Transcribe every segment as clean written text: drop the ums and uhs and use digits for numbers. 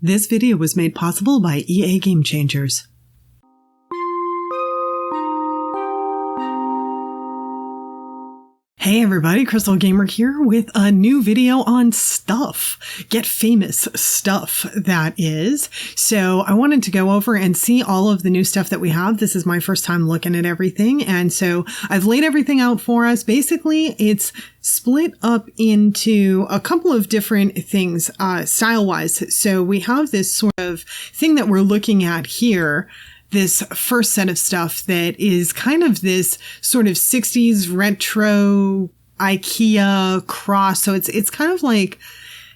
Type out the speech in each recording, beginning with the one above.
This video was made possible by EA Game Changers. Hey everybody, Krystal Gamer here with a new video on stuff. Get famous stuff, that is. So I wanted to go over and see all of the new stuff that we have. This is my first time looking at everything. And so I've laid everything out for us. Basically, it's split up into a couple of different things, style-wise. So we have this sort of thing that we're looking at here. This first set of stuff that is kind of this sort of 60s retro IKEA cross. So it's kind of like,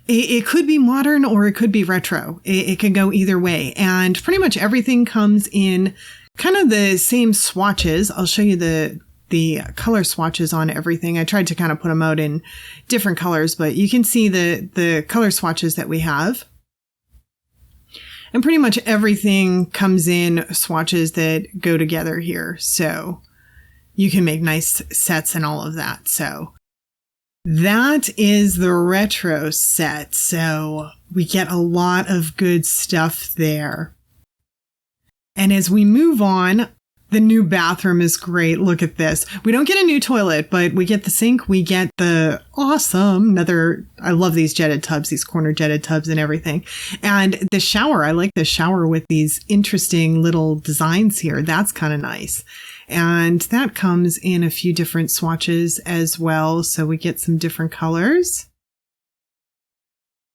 it could be modern or it could be retro. It can go either way. And pretty much everything comes in kind of the same swatches. I'll show you the color swatches on everything. I tried to kind of put them out in different colors, but you can see the color swatches that we have. And pretty much everything comes in swatches that go together here. So you can make nice sets and all of that. So that is the retro set. So we get a lot of good stuff there. And as we move on, the new bathroom is great. Look at this. We don't get a new toilet, but we get the sink. We get the awesome I love these jetted tubs, these corner jetted tubs and everything. And the shower, I like the shower with these interesting little designs here. That's kind of nice. And that comes in a few different swatches as well. So we get some different colors.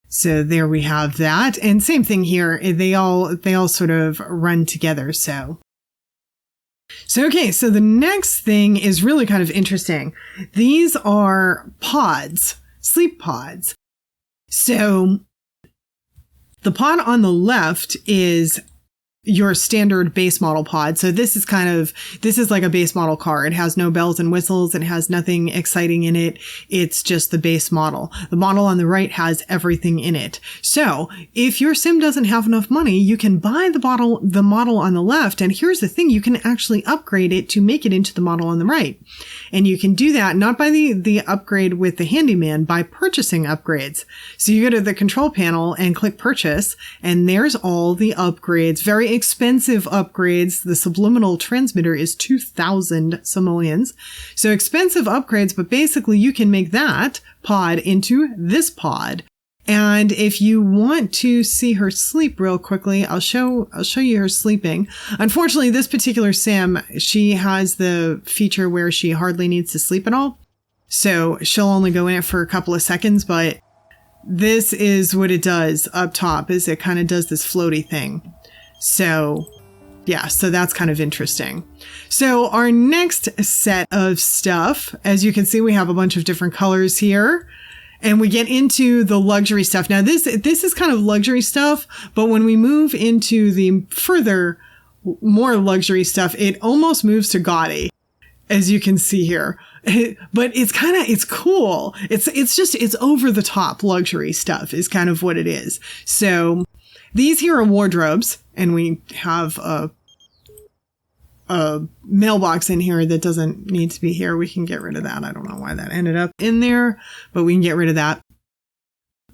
So there we have that. And same thing here. They all sort of run together. So okay, so the next thing is really kind of interesting. These are pods, sleep pods. So the pod on the left is your standard base model pod. So this is like a base model car. It has no bells and whistles. It has nothing exciting in it. It's just the base model. The model on the right has everything in it. So if your sim doesn't have enough money, you can buy the model on the left. And here's the thing, you can actually upgrade it to make it into the model on the right. And you can do that not by the upgrade with the handyman, by purchasing upgrades. So you go to the control panel and click purchase, and there's all the upgrades. Very expensive upgrades. The subliminal transmitter is 2,000 simoleons. So expensive upgrades, but basically you can make that pod into this pod. And if you want to see her sleep real quickly, I'll show you her sleeping. Unfortunately, this particular sim, she has the feature where she hardly needs to sleep at all. So she'll only go in it for a couple of seconds, but this is what it does up top, is it kind of does this floaty thing. So yeah, so that's kind of interesting. So our next set of stuff, as you can see, we have a bunch of different colors here. And we get into the luxury stuff. Now, this is kind of luxury stuff, but when we move into the further, more luxury stuff, it almost moves to gaudy, as you can see here. But it's cool. It's over the top luxury stuff is kind of what it is. So these here are wardrobes, and we have a mailbox in here that doesn't need to be here. We can get rid of that. I don't know why that ended up in there, but we can get rid of that.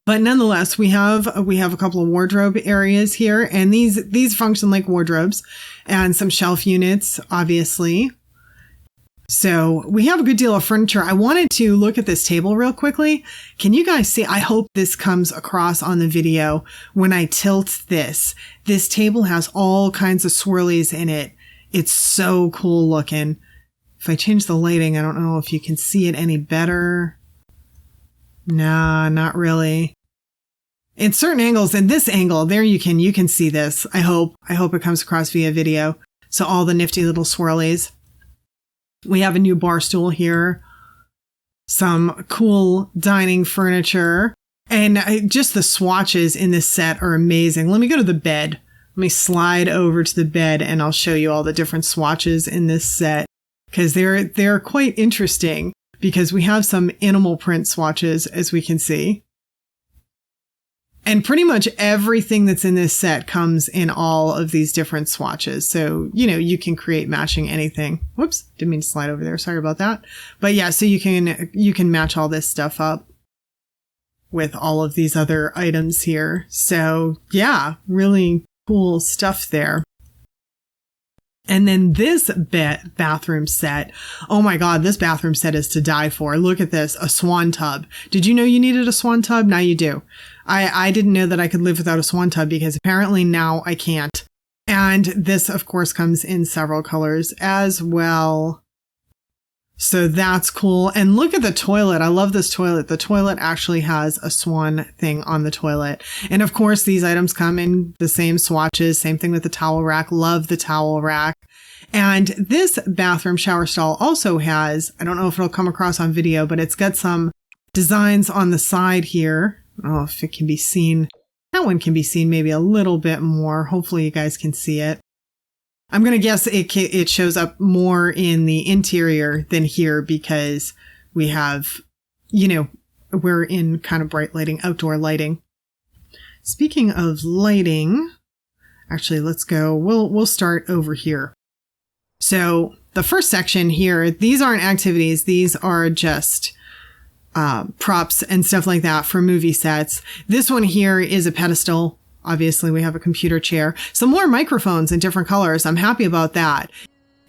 But nonetheless, we have a couple of wardrobe areas here, and these function like wardrobes, and some shelf units, obviously. So we have a good deal of furniture. I wanted to look at this table real quickly. Can you guys see? I hope this comes across on the video when I tilt this. This table has all kinds of swirlies in it. It's so cool looking. If I change the lighting, I don't know if you can see it any better. Nah, not really. In certain angles, in this angle, there you can see this. I hope it comes across via video. So all the nifty little swirlies. We have a new bar stool here. Some cool dining furniture. And just the swatches in this set are amazing. Let me go to the bed. Let me slide over to the bed and I'll show you all the different swatches in this set, because they're quite interesting, because we have some animal print swatches, as we can see. And pretty much everything that's in this set comes in all of these different swatches. So, you can create matching anything. Whoops, didn't mean to slide over there. Sorry about that. But yeah, so you can match all this stuff up. with all of these other items here. So yeah, really cool stuff there. And then this bathroom set, oh my God, this bathroom set is to die for. Look at this, a swan tub. Did you know you needed a swan tub? Now you do. I didn't know that I could live without a swan tub, because apparently now I can't. And this, of course, comes in several colors as well. So that's cool. And look at the toilet. I love this toilet. The toilet actually has a swan thing on the toilet. And of course, these items come in the same swatches. Same thing with the towel rack. Love the towel rack. And this bathroom shower stall also has, I don't know if it'll come across on video, but it's got some designs on the side here. Oh, if it can be seen. That one can be seen maybe a little bit more. Hopefully you guys can see it. I'm going to guess it shows up more in the interior than here, because we have, we're in kind of bright lighting, outdoor lighting. Speaking of lighting, actually, let's go. We'll start over here. So the first section here, these aren't activities. These are just props and stuff like that for movie sets. This one here is a pedestal. Obviously, we have a computer chair, some more microphones in different colors. I'm happy about that.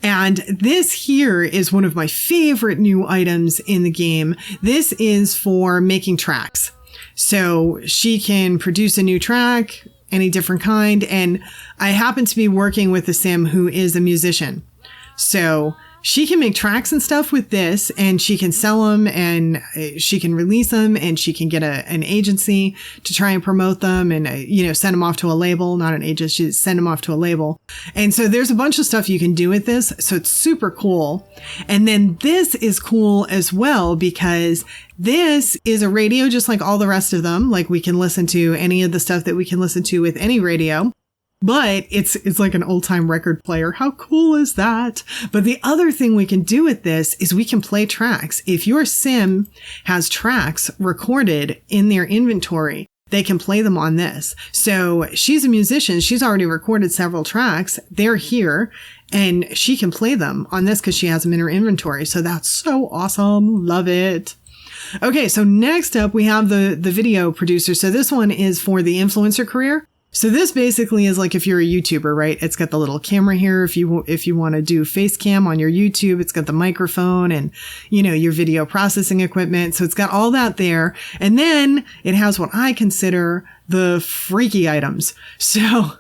And this here is one of my favorite new items in the game. This is for making tracks. So she can produce a new track, any different kind. And I happen to be working with a sim who is a musician. So she can make tracks and stuff with this, and she can sell them, and she can release them, and she can get an agency to try and promote them and, send them off to a label, not an agency, send them off to a label. And so there's a bunch of stuff you can do with this. So it's super cool. And then this is cool as well, because this is a radio just like all the rest of them. Like, we can listen to any of the stuff that we can listen to with any radio. But it's like an old time record player. How cool is that? But the other thing we can do with this is we can play tracks. If your sim has tracks recorded in their inventory, they can play them on this. So she's a musician. She's already recorded several tracks. They're here, and she can play them on this because she has them in her inventory. So that's so awesome. Love it. Okay, so next up we have the video producer. So this one is for the influencer career. So this basically is like if you're a YouTuber, right? It's got the little camera here. If you want to do face cam on your YouTube, it's got the microphone and, your video processing equipment. So it's got all that there. And then it has what I consider the freaky items. So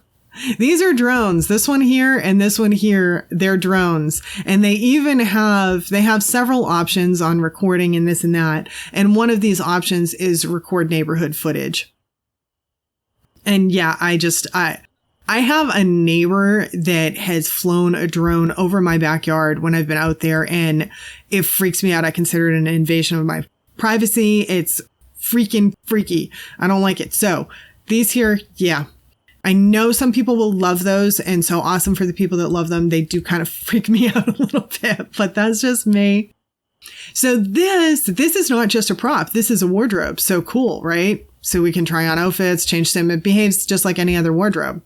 these are drones. This one here and this one here, they're drones. And they have several options on recording and this and that. And one of these options is record neighborhood footage. And yeah, I have a neighbor that has flown a drone over my backyard when I've been out there, and it freaks me out. I consider it an invasion of my privacy. It's freaking freaky. I don't like it. So these here, yeah, I know some people will love those, and so awesome for the people that love them. They do kind of freak me out a little bit, but that's just me. So this is not just a prop. This is a wardrobe. So cool, right? So we can try on outfits, change them. It behaves just like any other wardrobe.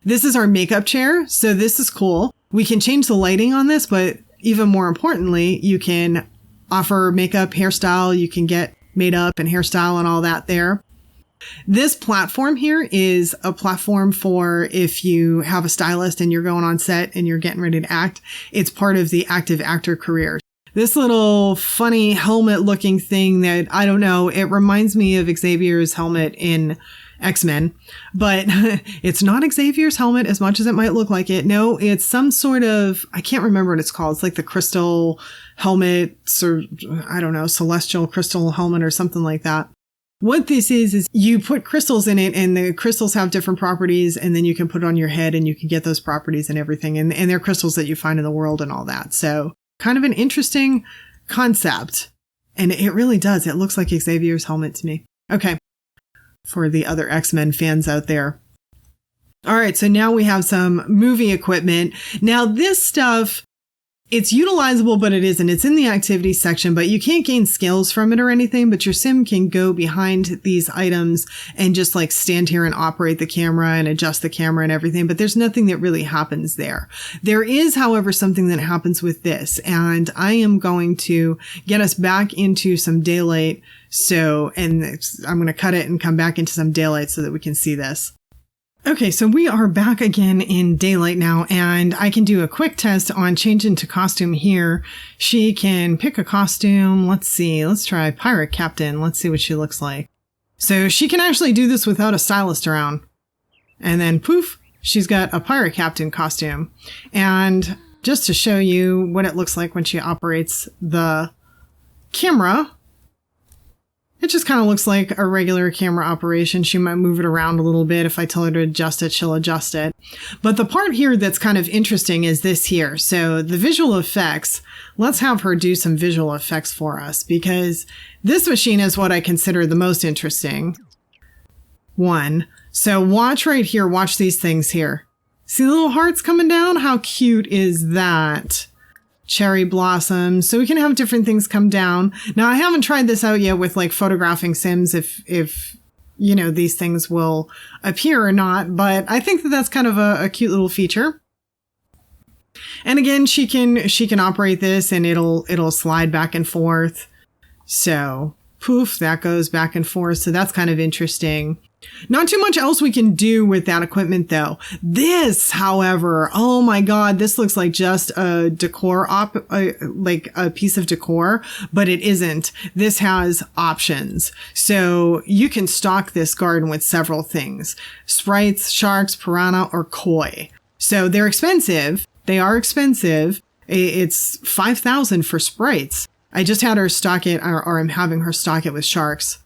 This is our makeup chair. So this is cool. We can change the lighting on this, but even more importantly, you can offer makeup, hairstyle. You can get made up and hairstyle and all that there. This platform here is a platform for if you have a stylist and you're going on set and you're getting ready to act. It's part of the active actor career. This little funny helmet looking thing that, I don't know, it reminds me of Xavier's helmet in X-Men, but it's not Xavier's helmet as much as it might look like it. No, it's some sort of, I can't remember what it's called. It's like the Krystal helmet, or I don't know, celestial crystal helmet or something like that. What this is you put crystals in it, and the crystals have different properties, and then you can put it on your head and you can get those properties and everything. And they're crystals that you find in the world and all that. So kind of an interesting concept. And it really does. It looks like Xavier's helmet to me. Okay. For the other X-Men fans out there. All right. So now we have some movie equipment. Now this stuff It's utilizable, but it isn't. It's in the activities section, but you can't gain skills from it or anything, but your sim can go behind these items and just like stand here and operate the camera and adjust the camera and everything, but there's nothing that really happens there. There is, however, something that happens with this, and I am going to get us back into some daylight. And I'm going to cut it and come back into some daylight so that we can see this. Okay, so we are back again in daylight now, and I can do a quick test on change into costume here. She can pick a costume. Let's see. Let's try Pirate Captain. Let's see what she looks like. So she can actually do this without a stylist around. And then poof, she's got a Pirate Captain costume. And just to show you what it looks like when she operates the camera, it just kind of looks like a regular camera operation. She might move it around a little bit. If I tell her to adjust it, she'll adjust it. But the part here that's kind of interesting is this here. So the visual effects, let's have her do some visual effects for us, because this machine is what I consider the most interesting one. So watch right here. Watch these things here. See the little hearts coming down? How cute is that? Cherry blossoms. So we can have different things come down. Now, I haven't tried this out yet with like photographing sims if you know, these things will appear or not, but I think that that's kind of a cute little feature. And again, she can operate this and it'll slide back and forth. So poof, that goes back and forth. So that's kind of interesting. Not too much else we can do with that equipment though. This, however, oh my God, this looks like just a decor like a piece of decor, but it isn't. This has options. So you can stock this garden with several things: sprites, sharks, piranha, or koi. So they're expensive. They are expensive. It's 5,000 for sprites. I just had her stock it, or I'm having her stock it with sharks.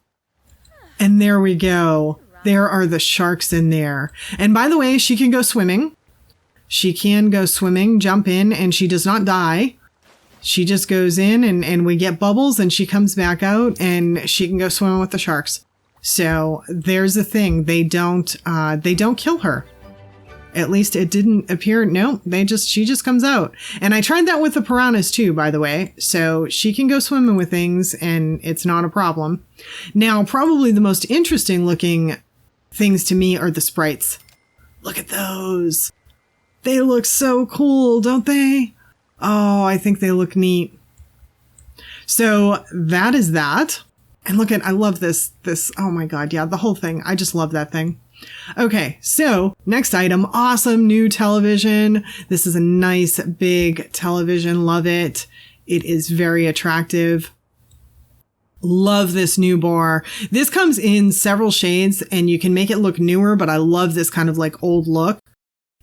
And there we go. There are the sharks in there. And by the way, she can go swimming. She can go swimming, jump in, and she does not die. She just goes in and we get bubbles and she comes back out and she can go swimming with the sharks. So there's the thing. They don't kill her. At least it didn't appear. No, she just comes out. And I tried that with the piranhas too, by the way. So she can go swimming with things and it's not a problem. Now, probably the most interesting looking things to me are the sprites. Look at those. They look so cool, don't they? Oh, I think they look neat. So that is that. And look at, I love this, oh my God. Yeah, the whole thing. I just love that thing. Okay, so next item, awesome new television. This is a nice big television. Love it. It is very attractive. Love this new bar. This comes in several shades and you can make it look newer, but I love this kind of like old look.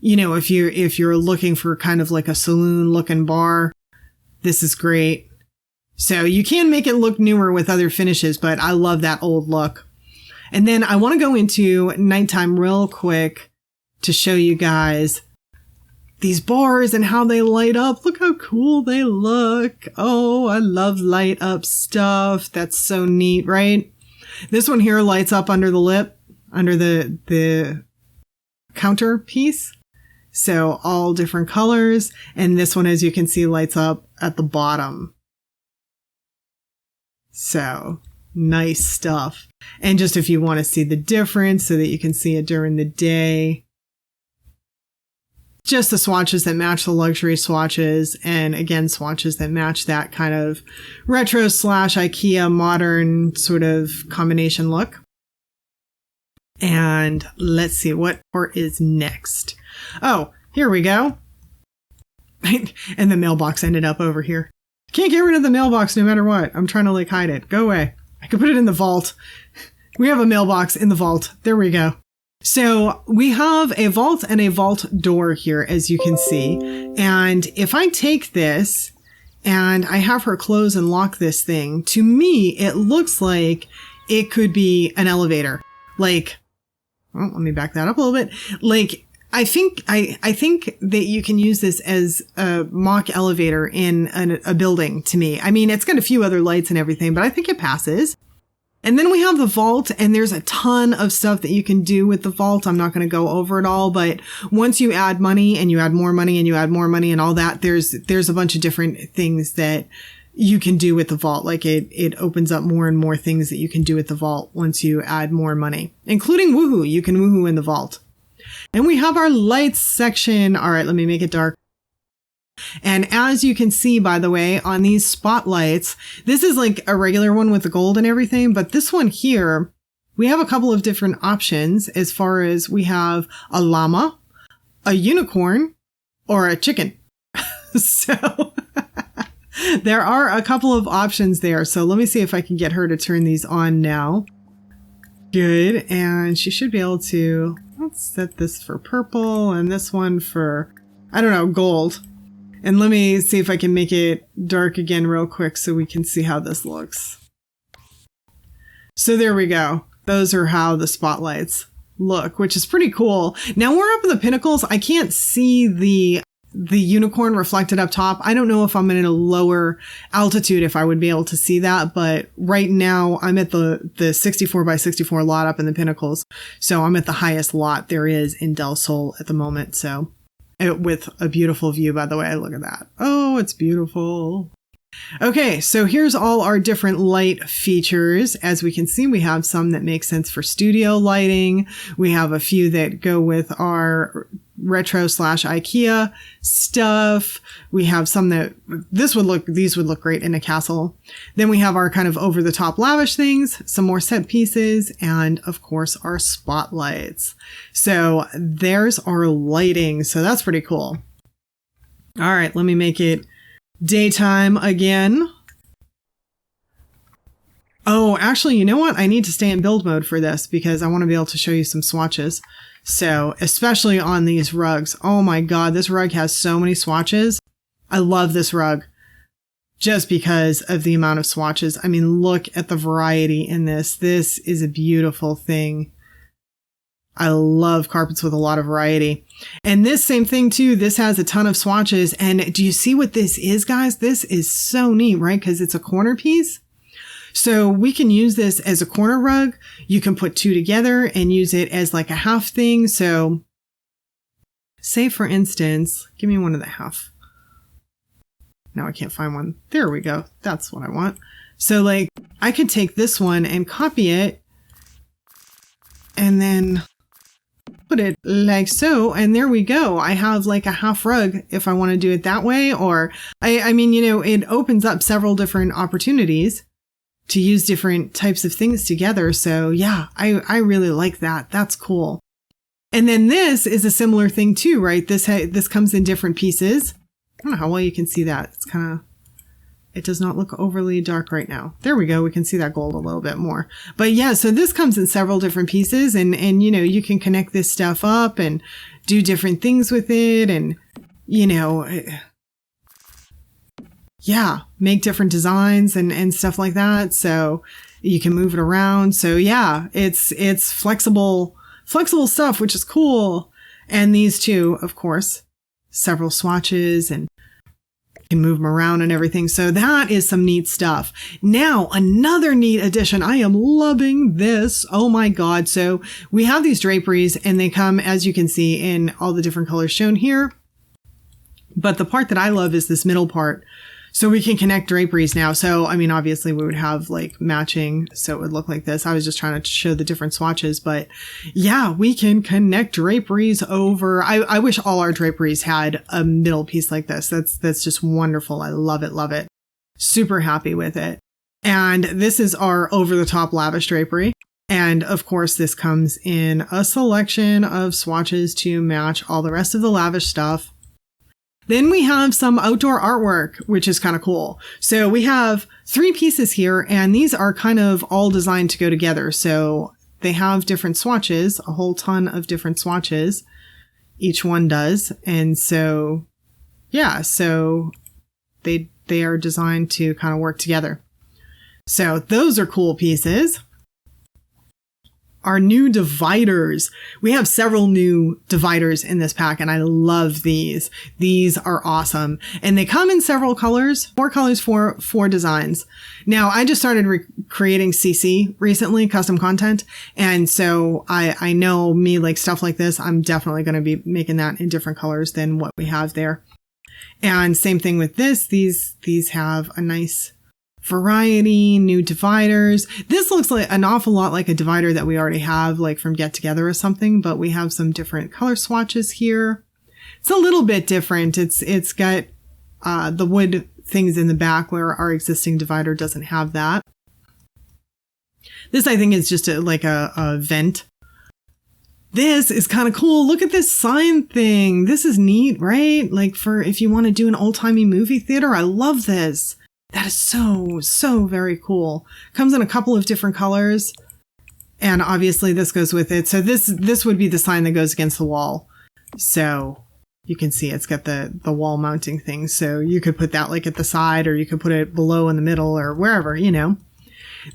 You know, if you're looking for kind of like a saloon looking bar, this is great. So you can make it look newer with other finishes, but I love that old look. And then I want to go into nighttime real quick to show you guys these bars and how they light up. Look how cool they look. Oh, I love light up stuff. That's so neat, right? This one here lights up under the lip, under the counter piece. So all different colors. And this one, as you can see, lights up at the bottom. So nice stuff. And just if you want to see the difference so that you can see it during the day. Just the swatches that match the luxury swatches. And again, swatches that match that kind of retro / IKEA modern sort of combination look. And let's see what part is next. Oh, here we go. And the mailbox ended up over here. Can't get rid of the mailbox no matter what. I'm trying to like hide it. Go away. I could put it in the vault. We have a mailbox in the vault. There we go. So we have a vault and a vault door here, as you can see. And if I take this and I have her close and lock this thing, to me, it looks like it could be an elevator. Like, well, let me back that up a little bit. Like, I think that you can use this as a mock elevator in a building to me. I mean, it's got a few other lights and everything, but I think it passes. And then we have the vault, and there's a ton of stuff that you can do with the vault. I'm not going to go over it all, but once you add money and you add more money and you add more money and all that, there's a bunch of different things that you can do with the vault. Like it opens up more and more things that you can do with the vault once you add more money, including woohoo. You can woohoo in the vault. And we have our lights section. All right, let me make it dark. And as you can see, by the way, on these spotlights, this is like a regular one with the gold and everything. But this one here, we have a couple of different options as far as we have a llama, a unicorn, or a chicken. So there are a couple of options there. So let me see if I can get her to turn these on now. Good. And she should be able to, let's set this for purple and this one for, I don't know, gold. And let me see if I can make it dark again real quick so we can see how this looks. So there we go. Those are how the spotlights look, which is pretty cool. Now we're up in the pinnacles. I can't see the unicorn reflected up top. I don't know if I'm in a lower altitude if I would be able to see that, but right now I'm at the 64 by 64 lot up in the pinnacles. So I'm at the highest lot there is in Del Sol at the moment. So with a beautiful view, by the way. Look at that. Oh, it's beautiful. Okay, so here's all our different light features. As we can see, we have some that make sense for studio lighting. We have a few that go with our retro / IKEA stuff. We have some that these would look great in a castle. Then we have our kind of over the top lavish things, some more set pieces, and of course our spotlights. So there's our lighting. So that's pretty cool. All right, let me make it daytime again. Oh, actually, you know what? I need to stay in build mode for this because I want to be able to show you some swatches. So, especially on these rugs. Oh my God, this rug has so many swatches. I love this rug just because of the amount of swatches. I mean, look at the variety in this. This is a beautiful thing. I love carpets with a lot of variety. And this same thing too, this has a ton of swatches. And do you see what this is, guys? This is so neat, right? Because it's a corner piece. So we can use this as a corner rug. You can put two together and use it as like a half thing. So say for instance, give me one of the half. Now I can't find one. There we go. That's what I want. So like I could take this one and copy it and then put it like so, and there we go. I have like a half rug if I want to do it that way, or I mean, you know, it opens up several different opportunities to use different types of things together. So yeah, I really like that. That's cool. And then this is a similar thing too, right? This comes in different pieces. I don't know how well you can see that. It's kind of, it does not look overly dark right now. There we go. We can see that gold a little bit more. But yeah, so this comes in several different pieces and you know, you can connect this stuff up and do different things with it and, you know, yeah, make different designs and stuff like that. So you can move it around. So yeah, it's flexible stuff, which is cool. And these two, of course, several swatches and can move them around and everything. So that is some neat stuff. Now, another neat addition. I am loving this. Oh my God. So we have these draperies and they come, as you can see, in all the different colors shown here. But the part that I love is this middle part. So we can connect draperies now. So, I mean, obviously we would have like matching. So it would look like this. I was just trying to show the different swatches, but yeah, we can connect draperies over. I wish all our draperies had a middle piece like this. That's just wonderful. I love it. Love it. Super happy with it. And this is our over the top lavish drapery. And of course, this comes in a selection of swatches to match all the rest of the lavish stuff. Then we have some outdoor artwork, which is kind of cool. So we have 3 pieces here, and these are kind of all designed to go together. So they have different swatches, a whole ton of different swatches. Each one does. And so, yeah, so they are designed to kind of work together. So those are cool pieces. our new dividers. We have several new dividers in this pack, and I love these. These are awesome. And they come in several colors, 4 colors for 4 designs. Now, I just started creating CC recently, custom content. And so I know me like stuff like this, I'm definitely going to be making that in different colors than what we have there. And same thing with this. These have a nice variety, new dividers. This looks like an awful lot like a divider that we already have, like from Get Together or something, but we have some different color swatches here. It's a little bit different. It's got the wood things in the back where our existing divider doesn't have that. This, I think, is just like a vent. This is kind of cool. Look at this sign thing. This is neat, right? Like for if you want to do an old-timey movie theater, I love this. That is so very cool. Comes in a couple of different colors. And obviously this goes with it. So this would be the sign that goes against the wall. So you can see it's got the wall mounting thing. So you could put that like at the side, or you could put it below in the middle, or wherever, you know.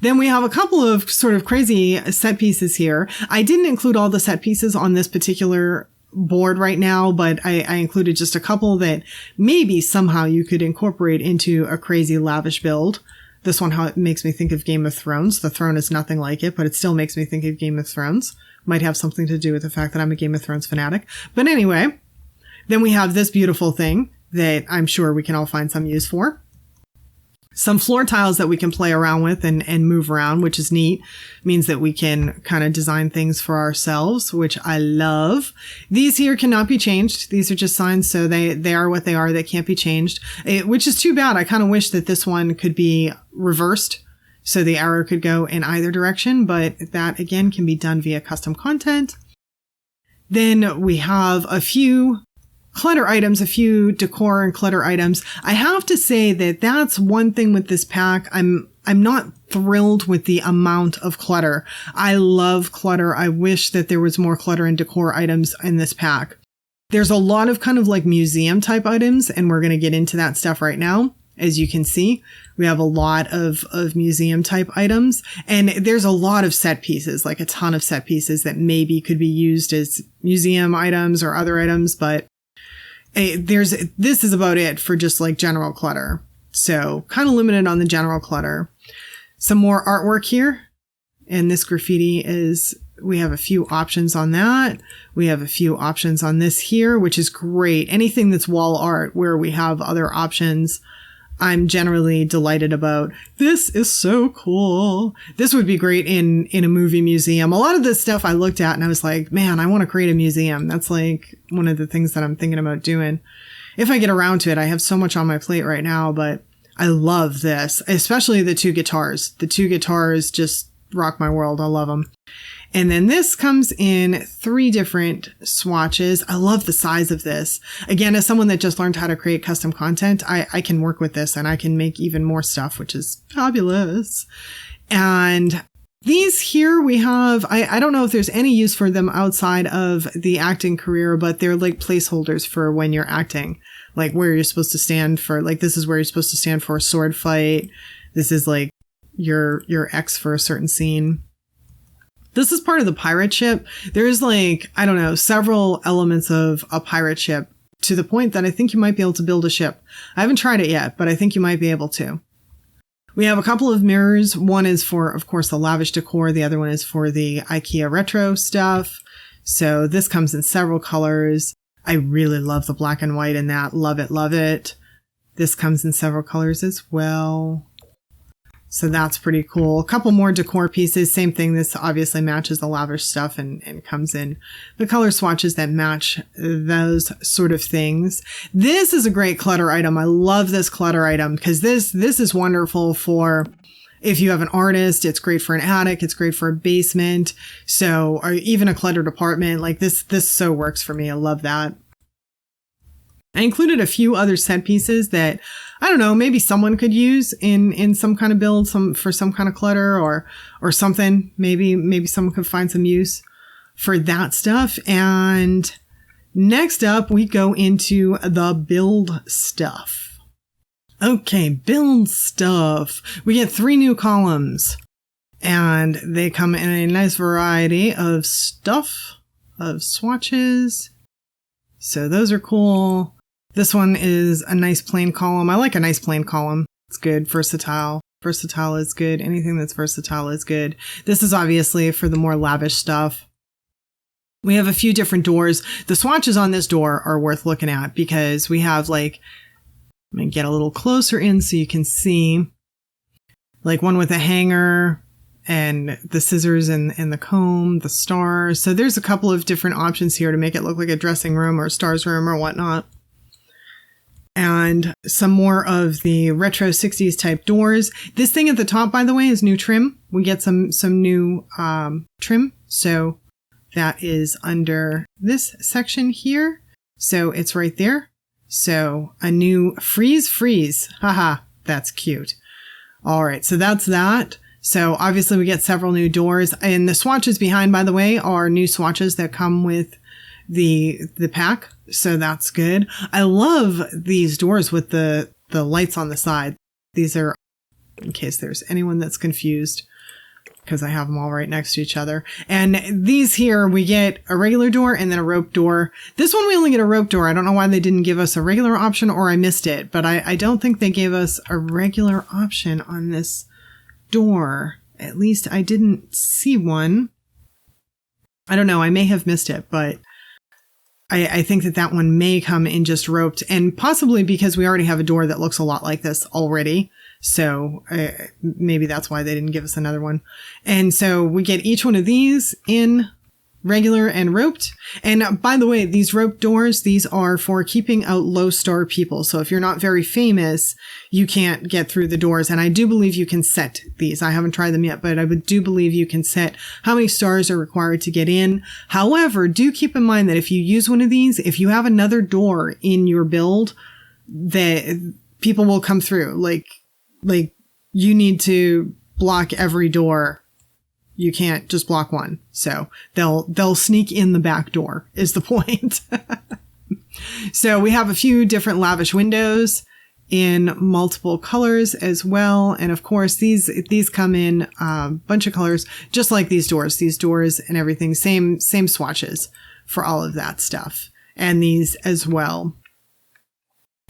Then we have a couple of sort of crazy set pieces here. I didn't include all the set pieces on this particular board right now, but I included just a couple that maybe somehow you could incorporate into a crazy lavish build. This one makes me think of Game of Thrones. The throne is nothing like it, but it still makes me think of Game of Thrones. Might have something to do with the fact that I'm a Game of Thrones fanatic. But anyway, then we have this beautiful thing that I'm sure we can all find some use for. Some floor tiles that we can play around with and move around, which is neat. Means that we can kind of design things for ourselves, which I love. These here cannot be changed. These are just signs, so they are what they are. They can't be changed, which is too bad. I kind of wish that this one could be reversed, so the arrow could go in either direction, but that, again, can be done via custom content. Then we have a few clutter items, a few decor and clutter items. I have to say that that's one thing with this pack. I'm not thrilled with the amount of clutter. I love clutter. I wish that there was more clutter and decor items in this pack. There's a lot of kind of like museum type items, and we're going to get into that stuff right now. As you can see, we have a lot of museum type items, and there's a lot of set pieces, like a ton of set pieces that maybe could be used as museum items or other items, but this is about it for just like general clutter. So kind of limited on the general clutter. Some more artwork here. And this graffiti we have a few options on that. We have a few options on this here, which is great. Anything that's wall art where we have other options, I'm generally delighted about. This is so cool. This would be great in a movie museum. A lot of this stuff I looked at and I was like, man, I want to create a museum. That's like one of the things that I'm thinking about doing. If I get around to it, I have so much on my plate right now, but I love this, especially the 2 guitars. The 2 guitars just rock my world. I love them. And then this comes in 3 different swatches. I love the size of this. Again, as someone that just learned how to create custom content, I can work with this and I can make even more stuff, which is fabulous. And these here we have, I don't know if there's any use for them outside of the acting career, but they're like placeholders for when you're acting, like where you're supposed to stand for, like this is where you're supposed to stand for a sword fight. This is like your X for a certain scene. This is part of the pirate ship. There's like, I don't know, several elements of a pirate ship to the point that I think you might be able to build a ship. I haven't tried it yet, but I think you might be able to. We have a couple of mirrors. One is for, of course, the lavish decor. The other one is for the IKEA retro stuff. So this comes in several colors. I really love the black and white in that. Love it, love it. This comes in several colors as well. So that's pretty cool. A couple more decor pieces. Same thing. This obviously matches the lavish stuff and comes in the color swatches that match those sort of things. This is a great clutter item. I love this clutter item because this is wonderful for if you have an artist. It's great for an attic. It's great for a basement. So, or even a cluttered apartment. Like this so works for me. I love that. I included a few other set pieces that, I don't know, maybe someone could use in some kind of build, for some kind of clutter or something. Maybe someone could find some use for that stuff. And next up, we go into the build stuff. Okay, build stuff. We get 3 new columns. And they come in a nice variety of stuff, of swatches. So those are cool. This one is a nice plain column. I like a nice plain column. It's good. Versatile. Versatile is good. Anything that's versatile is good. This is obviously for the more lavish stuff. We have a few different doors. The swatches on this door are worth looking at because we have like, I'm going to get a little closer in so you can see, like one with a hanger and the scissors and the comb, the stars. So there's a couple of different options here to make it look like a dressing room or a stars room or whatnot. And some more of the retro 60s type doors. This thing at the top, by the way, is new trim. We get some new trim. So that is under this section here. So it's right there. So a new freeze. Haha, that's cute. All right, so that's that. So obviously we get several new doors. And the swatches behind, by the way, are new swatches that come with the pack. So that's good. I love these doors with the lights on the side. These are, in case there's anyone that's confused, because I have them all right next to each other. And these here, we get a regular door and then a rope door. This one, we only get a rope door. I don't know why they didn't give us a regular option or I missed it, but I don't think they gave us a regular option on this door. At least I didn't see one. I don't know. I may have missed it, but I think that one may come in just roped, and possibly because we already have a door that looks a lot like this already. So maybe that's why they didn't give us another one. And so we get each one of these in regular and roped. And by the way, these rope doors, these are for keeping out low star people. So if you're not very famous, you can't get through the doors. And I do believe you can set these. I haven't tried them yet, but I do believe you can set how many stars are required to get in. However, do keep in mind that if you use one of these, if you have another door in your build, that people will come through. Like you need to block every door. You can't just block one. So they'll sneak in the back door is the point. So we have a few different lavish windows in multiple colors as well. And of course, these come in a bunch of colors, just like these doors and everything. Same swatches for all of that stuff. And these as well.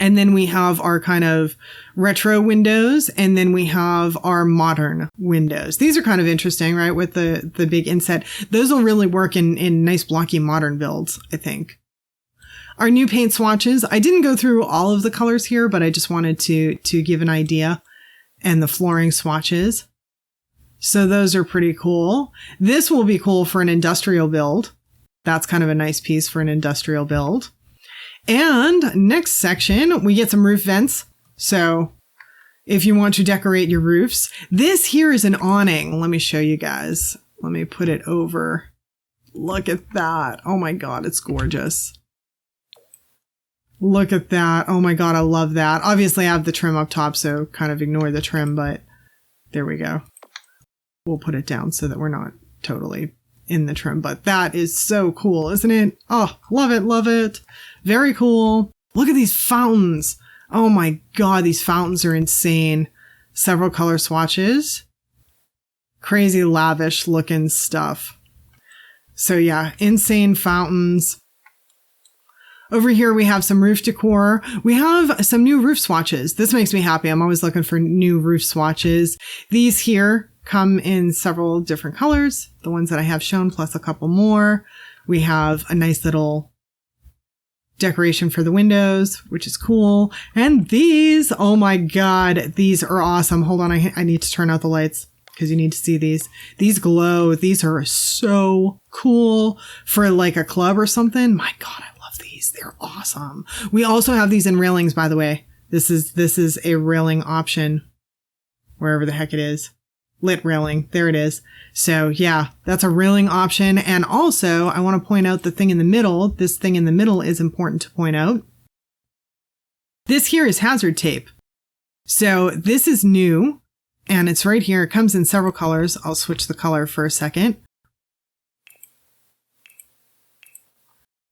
And then we have our kind of retro windows, and then we have our modern windows. These are kind of interesting, right? With the big inset. Those will really work in nice blocky modern builds, I think. Our new paint swatches. I didn't go through all of the colors here, but I just wanted to give an idea. And the flooring swatches. So those are pretty cool. This will be cool for an industrial build. That's kind of a nice piece for an industrial build. And next section, we get some roof vents. So if you want to decorate your roofs, this here is an awning. Let me show you guys. Let me put it over. Look at that. Oh my God, it's gorgeous. Look at that. Oh my God, I love that. Obviously, I have the trim up top, so kind of ignore the trim, but there we go. We'll put it down so that we're not totally in the trim, but that is so cool, isn't it? Oh, love it, love it. Very cool. Look at these fountains. Oh my God, these fountains are insane. Several color swatches. Crazy lavish looking stuff. So yeah, insane fountains. Over here we have some roof decor. We have some new roof swatches. This makes me happy. I'm always looking for new roof swatches. These here come in several different colors. The ones that I have shown plus a couple more. We have a nice little decoration for the windows, which is cool. And these, oh my God, these are awesome. Hold on, I need to turn out the lights because you need to see these. These glow. These are so cool for like a club or something. My God, I love these. They're awesome. We also have these in railings, by the way. This is a railing option, wherever the heck it is. Lit railing. There it is. So yeah, that's a railing option. And also I want to point out the thing in the middle. This thing in the middle is important to point out. This here is hazard tape. So this is new and it's right here. It comes in several colors. I'll switch the color for a second.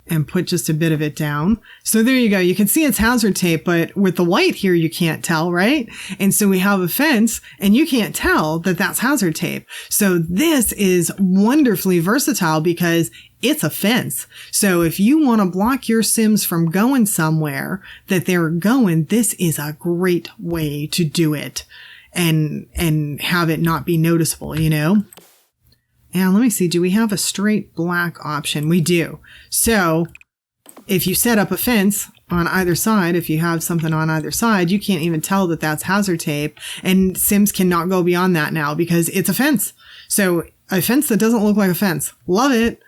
and put just a bit of it down. So there you go. You can see it's hazard tape, but with the white here, you can't tell, right? And so we have a fence and you can't tell that that's hazard tape. So this is wonderfully versatile because it's a fence. So if you want to block your Sims from going somewhere that they're going, this is a great way to do it and have it not be noticeable, you know? And let me see, do we have a straight black option? We do. So if you set up a fence on either side, if you have something on either side, you can't even tell that that's hazard tape. And Sims cannot go beyond that now because it's a fence. So a fence that doesn't look like a fence. Love it.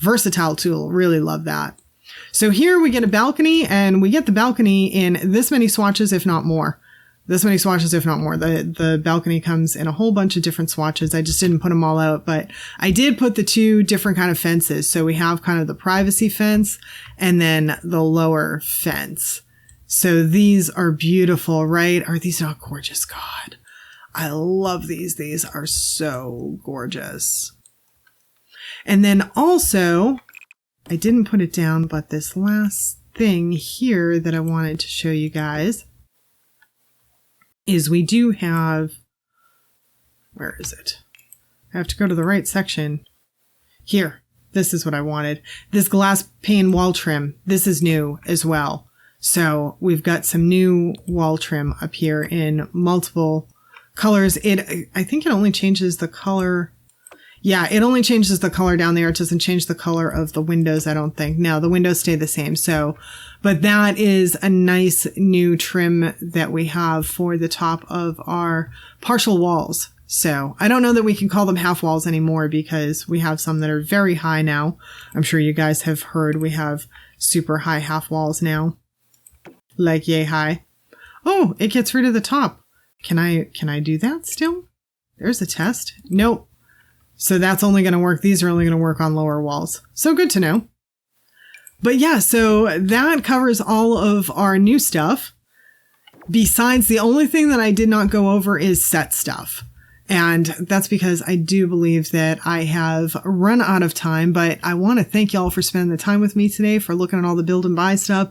Versatile tool. Really love that. So here we get a balcony, and we get the balcony in this many swatches, if not more. This many swatches, if not more. The balcony comes in a whole bunch of different swatches. I just didn't put them all out, but I did put the two different kind of fences. So we have kind of the privacy fence and then the lower fence. So these are beautiful, right? Are these not gorgeous? God, I love these. These are so gorgeous. And then also, I didn't put it down, but this last thing here that I wanted to show you guys is we do have, where is it? I have to go to the right section. Here, this is what I wanted. This glass pane wall trim, this is new as well. So we've got some new wall trim up here in multiple colors. I think it only changes the color. Yeah, it only changes the color down there. It doesn't change the color of the windows, I don't think. No, the windows stay the same. So, but that is a nice new trim that we have for the top of our partial walls. So I don't know that we can call them half walls anymore because we have some that are very high now. I'm sure you guys have heard we have super high half walls now. Like yay high. Oh, it gets rid of the top. Can I do that still? There's a test. Nope. So that's only going to work. These are only going to work on lower walls. So good to know. But yeah, so that covers all of our new stuff. Besides, the only thing that I did not go over is set stuff. And that's because I do believe that I have run out of time, but I want to thank y'all for spending the time with me today, for looking at all the build and buy stuff.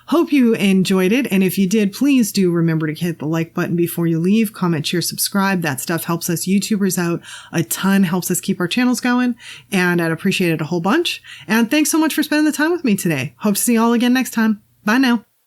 Hope you enjoyed it. And if you did, please do remember to hit the like button before you leave, comment, share, subscribe. That stuff helps us YouTubers out a ton, helps us keep our channels going. And I'd appreciate it a whole bunch. And thanks so much for spending the time with me today. Hope to see you all again next time. Bye now.